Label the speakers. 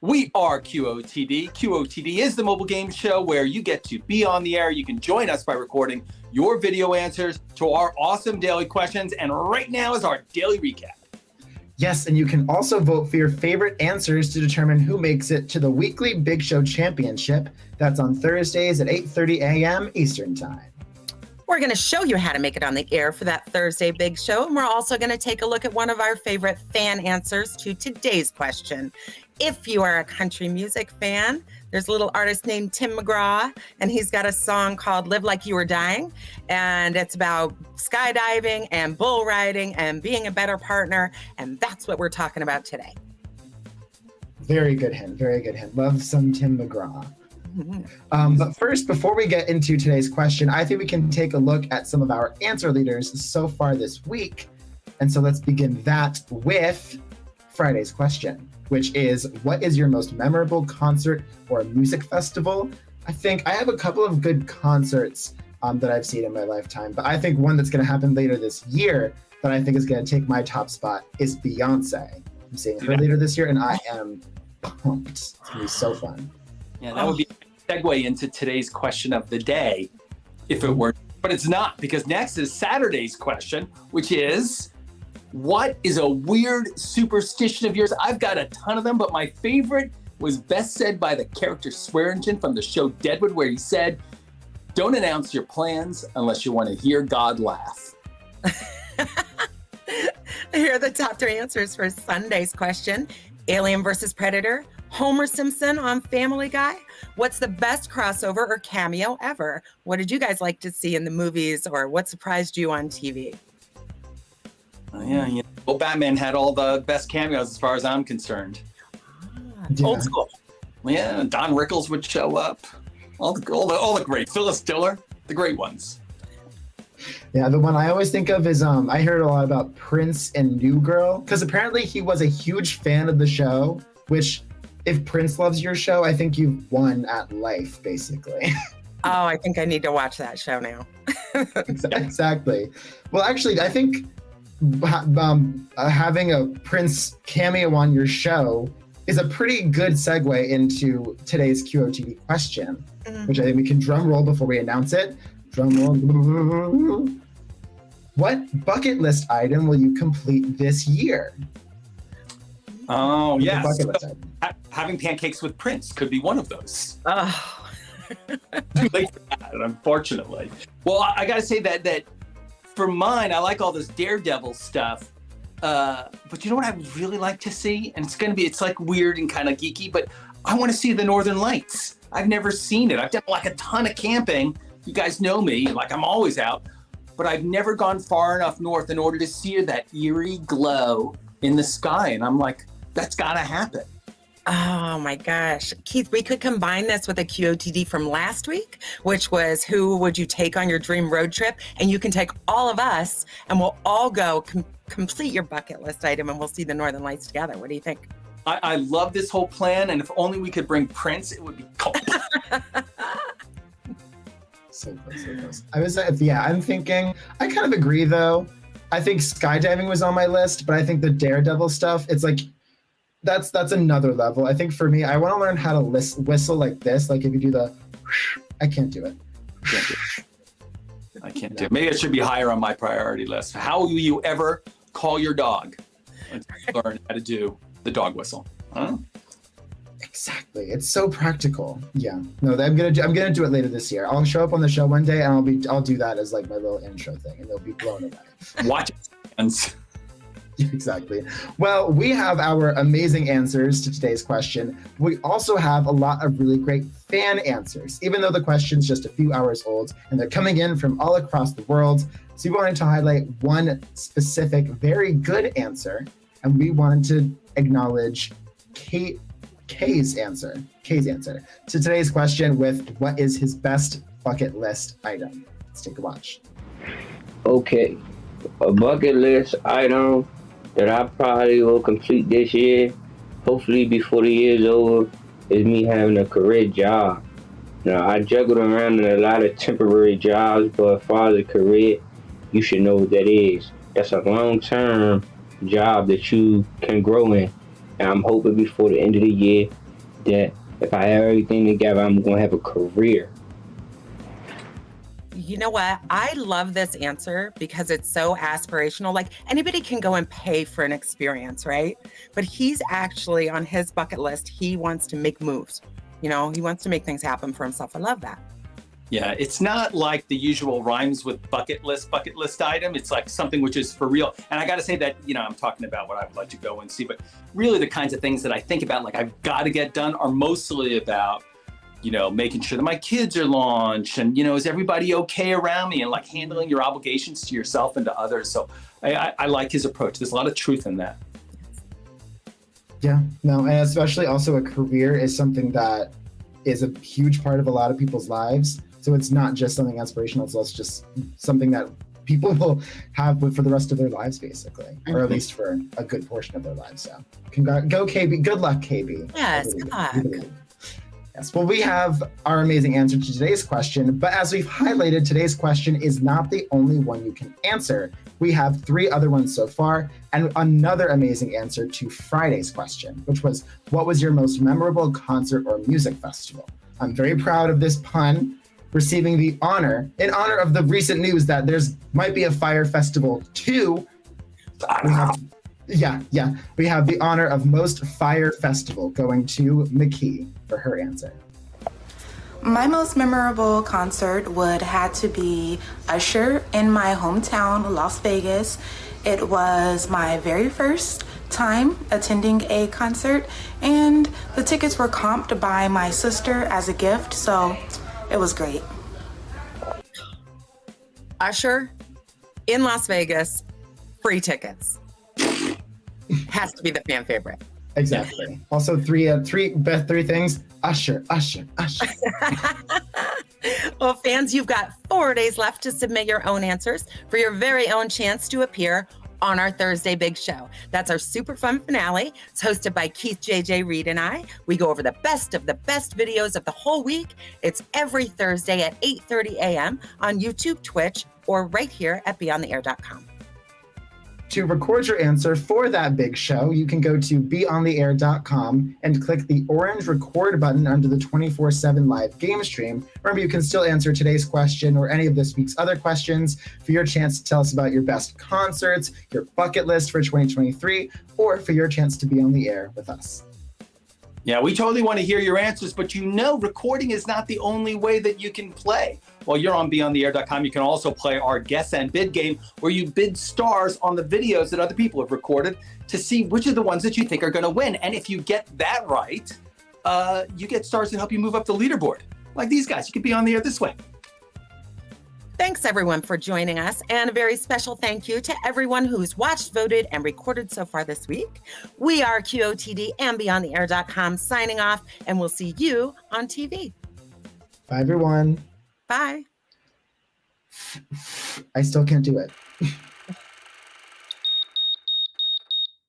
Speaker 1: We are QOTD. QOTD is the mobile game show where you get to be on the air. You can join us by recording your video answers to our awesome daily questions. And right now is our daily recap.
Speaker 2: Yes, and you can also vote for your favorite answers to determine who makes it to the weekly Big Show Championship. That's on Thursdays at 8:30 a.m. Eastern Time.
Speaker 3: We're going to show you how to make it on the air for that Thursday Big Show. And we're also going to take a look at one of our favorite fan answers to today's question. If you are a country music fan, there's a little artist named Tim McGraw, and he's got a song called Live Like You Were Dying. And it's about skydiving and bull riding and being a better partner. And that's what we're talking about today.
Speaker 2: Very good hint. Very good hint. Love some Tim McGraw. But first, before we get into today's question, I think we can take a look at some of our answer leaders so far this week. And so let's begin that with Friday's question, which is, what is your most memorable concert or music festival? I think I have a couple of good concerts that I've seen in my lifetime, but I think one that's going to happen later this year that I think is going to take my top spot is Beyonce. I'm seeing her later this year, and I am pumped. It's going to be so fun.
Speaker 1: Yeah, that would be a segue into today's question of the day, if it were, but it's not, because next is Saturday's question, which is, what is a weird superstition of yours? I've got a ton of them, but my favorite was best said by the character Swearingen from the show Deadwood, where he said, don't announce your plans unless you want to hear God laugh.
Speaker 3: Here are the top 3 answers for Sunday's question. Alien versus Predator, Homer Simpson on Family Guy. What's the best crossover or cameo ever? What did you guys like to see in the movies, or what surprised you on TV?
Speaker 1: Yeah. Well, Batman had all the best cameos as far as I'm concerned.
Speaker 3: Old school.
Speaker 1: Yeah, Don Rickles would show up. All the great. Phyllis Diller, the great ones.
Speaker 2: Yeah, the one I always think of is I heard a lot about Prince and New Girl, because apparently he was a huge fan of the show, which if Prince loves your show, I think you've won at life, basically.
Speaker 3: Oh, I think I need to watch that show now.
Speaker 2: Exactly. Well, actually, I think having a Prince cameo on your show is a pretty good segue into today's QOTD question, which I think we can drum roll before we announce it. Drum roll. What bucket list item will you complete this year?
Speaker 1: Oh, yes. Having pancakes with Prince could be one of those.
Speaker 3: Oh.
Speaker 1: Too late for that, unfortunately. Well, I got to say that for mine, I like all this Daredevil stuff. But you know what I would really like to see? And it's like weird and kind of geeky, but I want to see the Northern Lights. I've never seen it. I've done like a ton of camping. You guys know me, like I'm always out, but I've never gone far enough north in order to see that eerie glow in the sky. And I'm like, that's gotta happen.
Speaker 3: Oh my gosh. Keith, we could combine this with a QOTD from last week, which was who would you take on your dream road trip? And you can take all of us and we'll all go complete your bucket list item and we'll see the Northern Lights together. What do you think?
Speaker 1: I love this whole plan. And if only we could bring Prince, it would be cool.
Speaker 2: So close. I'm thinking, I kind of agree though. I think skydiving was on my list, but I think the Daredevil stuff, it's like, that's another level. I think for me, I want to learn how to whistle like this. Like if you do the, I can't do it.
Speaker 1: I can't do it. Maybe it should be higher on my priority list. How will you ever call your dog until you learn how to do the dog whistle? Huh?
Speaker 2: Exactly. It's so practical. Yeah. No, I'm gonna do it later this year. I'll show up on the show one day and I'll do that as like my little intro thing, and they'll be blown away.
Speaker 1: Watch it.
Speaker 2: Exactly. Well, we have our amazing answers to today's question. We also have a lot of really great fan answers, even though the question's just a few hours old, and they're coming in from all across the world. So we wanted to highlight one specific, very good answer, and we wanted to acknowledge Kay's answer to today's question with what is his best bucket list item. Let's take a watch.
Speaker 4: Okay, a bucket list item that I probably will complete this year, hopefully before the year's over, is me having a career job. Now, I juggled around in a lot of temporary jobs, but as far as a career, you should know what that is. That's a long-term job that you can grow in. And I'm hoping before the end of the year, that if I have everything together, I'm gonna have a career.
Speaker 3: You know what? I love this answer because it's so aspirational. Like anybody can go and pay for an experience, right? But he's actually on his bucket list, he wants to make moves. You know, he wants to make things happen for himself. I love that.
Speaker 1: Yeah, it's not like the usual rhymes with bucket list item. It's like something which is for real. And I got to say that, you know, I'm talking about what I would like to go and see, but really the kinds of things that I think about, like I've got to get done, are mostly about, you know, making sure that my kids are launched and, you know, is everybody okay around me, and like handling your obligations to yourself and to others. So I like his approach. There's a lot of truth in that.
Speaker 2: Yeah, no, and especially also a career is something that is a huge part of a lot of people's lives. So it's not just something aspirational, it's also just something that people will have for the rest of their lives, basically, or at least for a good portion of their lives. So go KB, good luck, KB.
Speaker 3: Yes, good luck.
Speaker 2: Yes, well, we have our amazing answer to today's question, but as we've highlighted, today's question is not the only one you can answer. We have 3 other ones so far, and another amazing answer to Friday's question, which was, what was your most memorable concert or music festival? I'm very proud of this pun, receiving the honor, in honor of the recent news that there's might be a Fire Festival 2. We have the honor of most Fire Festival going to McKee for her answer.
Speaker 5: My most memorable concert would have to be Usher in my hometown, Las Vegas. It was my very first time attending a concert, and the tickets were comped by my sister as a gift, so it was great.
Speaker 3: Usher in Las Vegas, free tickets. Has to be the fan favorite.
Speaker 2: Exactly. Also, three things. Usher.
Speaker 3: Well, fans, you've got 4 days left to submit your own answers for your very own chance to appear on our Thursday Big Show. That's our super fun finale. It's hosted by Keith JJ Reed and I. We go over the best videos of the whole week. It's every Thursday at 8:30 a.m. on YouTube, Twitch, or right here at beyondtheair.com.
Speaker 2: To record your answer for that big show, you can go to beyondtheair.com and click the orange record button under the 24/7 live game stream. Remember, you can still answer today's question or any of this week's other questions for your chance to tell us about your best concerts, your bucket list for 2023, or for your chance to be on the air with us.
Speaker 1: Yeah, we totally want to hear your answers, but you know, recording is not the only way that you can play. While you're on beyondtheair.com, you can also play our Guess and Bid game, where you bid stars on the videos that other people have recorded to see which are the ones that you think are going to win. And if you get that right, you get stars that help you move up the leaderboard. Like these guys, you could be on the air this way.
Speaker 3: Thanks, everyone, for joining us. And a very special thank you to everyone who's watched, voted, and recorded so far this week. We are QOTD and beyondtheair.com signing off, and we'll see you on TV.
Speaker 2: Bye, everyone.
Speaker 3: Bye.
Speaker 2: I still can't do it.